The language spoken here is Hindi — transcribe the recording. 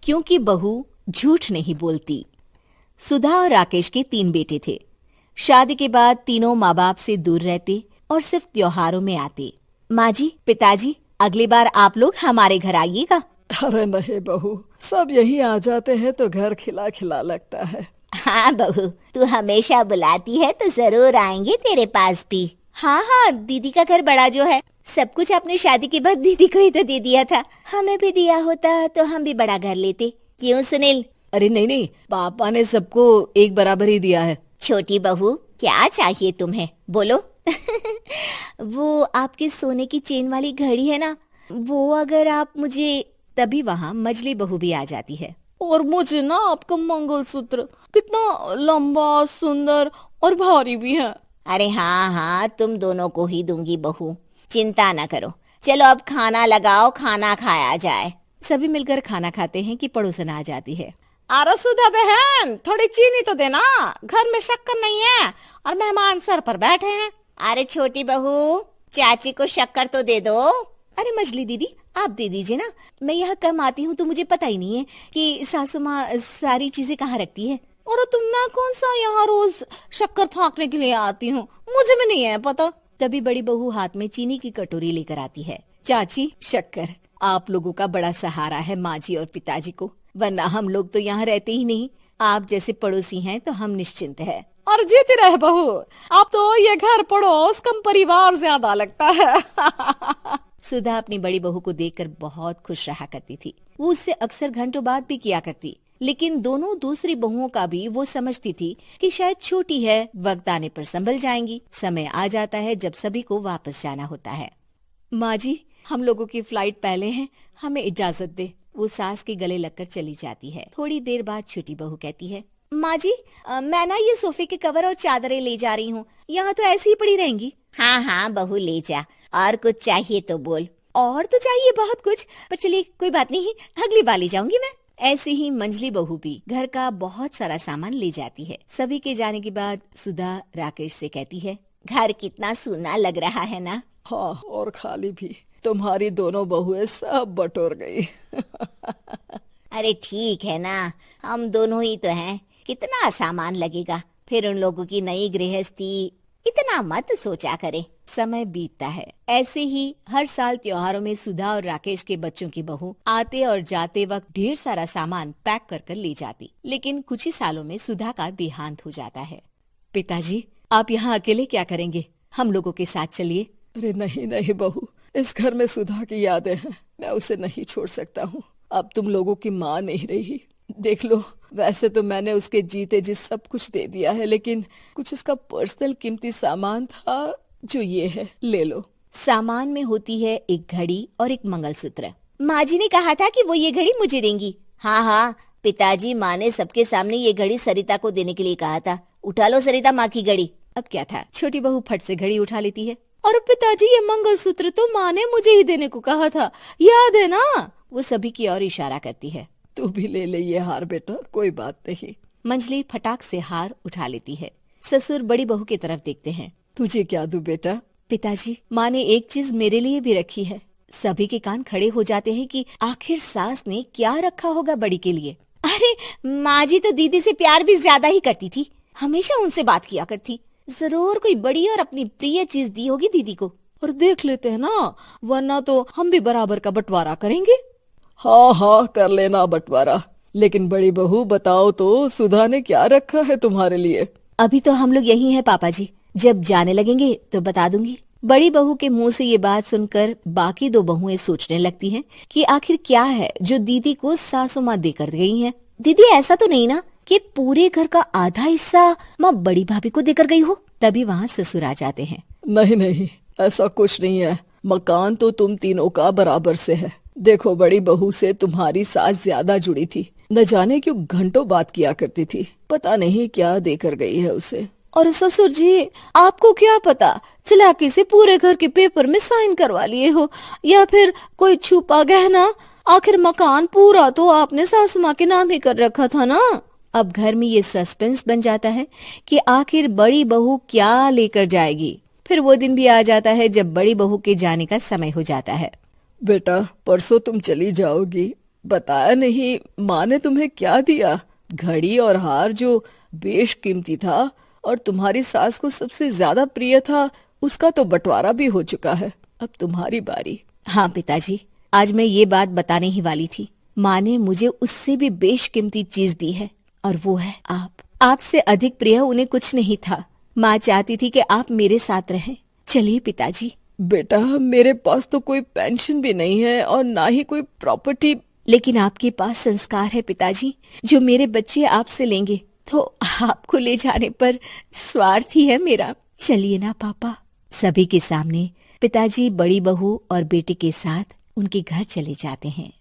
क्योंकि बहू झूठ नहीं बोलती। सुधा और राकेश के 3 बेटे थे। शादी के बाद तीनों माँ बाप से दूर रहते और सिर्फ त्योहारों में आते। माँ जी, पिताजी, अगली बार आप लोग हमारे घर आइएगा। अरे नहीं बहू, सब यही आ जाते हैं तो घर खिला खिला लगता है। हाँ बहू, तू हमेशा बुलाती है तो जरूर आएंगे तेरे पास भी। हाँ हाँ, दीदी का घर बड़ा जो है, सब कुछ आपने शादी के बाद दीदी को ही तो दे दिया था। हमें भी दिया होता तो हम भी बड़ा घर लेते। क्यों सुनील? अरे नहीं नहीं, पापा ने सबको एक बराबर ही दिया है। छोटी बहू, क्या चाहिए तुम्हें, बोलो। वो आपके सोने की चेन वाली घड़ी है ना, वो अगर आप मुझे, तभी वहाँ मजली बहू भी आ जाती है। और मुझे ना आपका मंगलसूत्र कितना लंबा, सुंदर और भारी भी है। अरे हाँ हाँ, तुम दोनों को ही दूंगी बहू, चिंता ना करो। चलो अब खाना लगाओ, खाना खाया जाए। सभी मिलकर खाना खाते हैं कि पड़ोसन आ जाती है। अरे सुधा बहन, थोड़ी चीनी तो देना, घर में शक्कर नहीं है और मेहमान सर पर बैठे हैं। अरे छोटी बहू, चाची को शक्कर तो दे दो। अरे मजली दीदी, आप दे दीजिए ना, मैं यहाँ कम आती हूँ तो मुझे पता ही नहीं है कि सासू माँ सारी चीजें कहाँ रखती है। और तुम, मैं कौन सा यहाँ रोज शक्कर फाँकने के लिए आती हूँ, मुझे भी नहीं है पता। तभी बड़ी बहू हाथ में चीनी की कटोरी लेकर आती है। चाची, शक्कर आप लोगों का बड़ा सहारा है माँ जी और पिताजी को, वरना हम लोग तो यहाँ रहते ही नहीं। आप जैसे पड़ोसी हैं तो हम निश्चिंत है। और जीती रहे बहू, अब तो ये घर पड़ोस कम परिवार ज्यादा लगता है। सुधा अपनी बड़ी बहू को देखकर बहुत खुश रहा करती थी। वो उससे अक्सर घंटों बात भी किया करती, लेकिन दोनों दूसरी बहुओं का भी वो समझती थी कि शायद छोटी है, वक्त आने पर संभल जाएंगी। समय आ जाता है जब सभी को वापस जाना होता है। माँ जी, हम लोगों की फ्लाइट पहले है, हमें इजाजत दे। वो सास के गले लगकर चली जाती है। थोड़ी देर बाद छोटी बहू कहती है, माँ जी, मैं ना ये सोफे के कवर और चादरें ले जा रही हूँ, यहाँ तो ऐसी ही पड़ी रहेंगी। हाँ हाँ बहू, ले जा। और कुछ चाहिए तो बोल। और तो चाहिए बहुत कुछ, पर चलिए कोई बात नहीं, अगली बार ले जाऊंगी मैं। ऐसे ही मंजली बहू भी घर का बहुत सारा सामान ले जाती है। सभी के जाने के बाद सुधा राकेश से कहती है, घर कितना सूना लग रहा है ना। हाँ, और खाली भी। तुम्हारी दोनों बहुएं सब बटोर गई। अरे ठीक है ना, हम दोनों ही तो हैं, कितना सामान लगेगा। फिर उन लोगों की नई गृहस्थी, इतना मत सोचा करे। समय बीतता है। ऐसे ही हर साल त्योहारों में सुधा और राकेश के बच्चों की बहू आते और जाते वक्त ढेर सारा सामान पैक कर कर ले जाती। लेकिन कुछ ही सालों में सुधा का देहांत हो जाता है। पिताजी, आप यहाँ अकेले क्या करेंगे? हम लोगों के साथ चलिए। अरे नहीं नहीं बहू, इस घर में सुधा की यादें हैं, मैं उसे नहीं छोड़ सकता हूँ। अब तुम लोगों की माँ नहीं रही। देख लो, वैसे तो मैंने उसके जीते जी सब कुछ दे दिया है, लेकिन कुछ उसका पर्सनल कीमती सामान था जो ये है, ले लो। सामान में होती है एक घड़ी और एक मंगलसूत्र। माँ जी ने कहा था कि वो ये घड़ी मुझे देंगी। हाँ हाँ, पिताजी, माँ ने सबके सामने ये घड़ी सरिता को देने के लिए कहा था। उठा लो सरिता माँ की घड़ी। अब क्या था, छोटी बहू फट से घड़ी उठा लेती है। और पिताजी, ये मंगलसूत्र तो माँ ने मुझे ही देने को कहा था, याद है ना? वो सभी की ओर इशारा करती है। तू भी ले ले ये हार बेटा, कोई बात नहीं। मंजली फटाक से हार उठा लेती है। ससुर बड़ी बहू की तरफ देखते हैं। तुझे क्या दूं बेटा? पिताजी, माँ ने एक चीज मेरे लिए भी रखी है। सभी के कान खड़े हो जाते हैं कि आखिर सास ने क्या रखा होगा बड़ी के लिए। अरे माँ जी तो दीदी से प्यार भी ज्यादा ही करती थी, हमेशा उनसे बात किया करती। जरूर कोई बड़ी और अपनी प्रिय चीज दी होगी दीदी को। और देख लेते हैं ना, वरना तो हम भी बराबर का बंटवारा करेंगे। हाँ हाँ, कर लेना बंटवारा। लेकिन बड़ी बहू, बताओ तो, सुधा ने क्या रखा है तुम्हारे लिए? अभी तो हम लोग यही हैं पापा जी, जब जाने लगेंगे तो बता दूंगी। बड़ी बहू के मुंह से ये बात सुनकर बाकी दो बहुएं सोचने लगती हैं कि आखिर क्या है जो दीदी को सासू माँ देकर गई है। दीदी, ऐसा तो नहीं ना कि पूरे घर का आधा हिस्सा माँ बड़ी भाभी को देकर गई हो? तभी वहाँ ससुर आ जाते हैं। नहीं नहीं, ऐसा कुछ नहीं है। मकान तो तुम तीनों का बराबर से है। देखो, बड़ी बहू से तुम्हारी सास ज्यादा जुड़ी थी, न जाने क्यों घंटों बात किया करती थी। पता नहीं क्या देकर गई है उसे। और ससुर जी, आपको क्या पता, चालाकी से पूरे घर के पेपर में साइन करवा लिए हो, या फिर कोई छुपा गहना। आखिर मकान पूरा तो आपने सासू माँ के नाम ही कर रखा था ना। अब घर में ये सस्पेंस बन जाता है कि आखिर बड़ी बहू क्या लेकर जाएगी। फिर वो दिन भी आ जाता है जब बड़ी बहू के जाने का समय हो जाता है। बेटा, परसों तुम चली जाओगी, बताया नहीं, माँ ने तुम्हें क्या दिया? घड़ी और हार जो बेशकीमती था और तुम्हारी सास को सबसे ज्यादा प्रिय था, उसका तो बंटवारा भी हो चुका है। अब तुम्हारी बारी। हाँ पिताजी, आज मैं ये बात बताने ही वाली थी। माँ ने मुझे उससे भी बेशकीमती चीज दी है और वो है आप। आपसे अधिक प्रिय उन्हें कुछ नहीं था। माँ चाहती थी कि आप मेरे साथ रहें। चलिए पिताजी। बेटा, मेरे पास तो कोई पेंशन भी नहीं है और ना ही कोई प्रॉपर्टी। लेकिन आपके पास संस्कार है पिताजी, जो मेरे बच्चे आपसे लेंगे, तो आपको ले जाने पर स्वार्थ ही है मेरा। चलिए ना पापा। सभी के सामने पिताजी बड़ी बहू और बेटे के साथ उनके घर चले जाते हैं।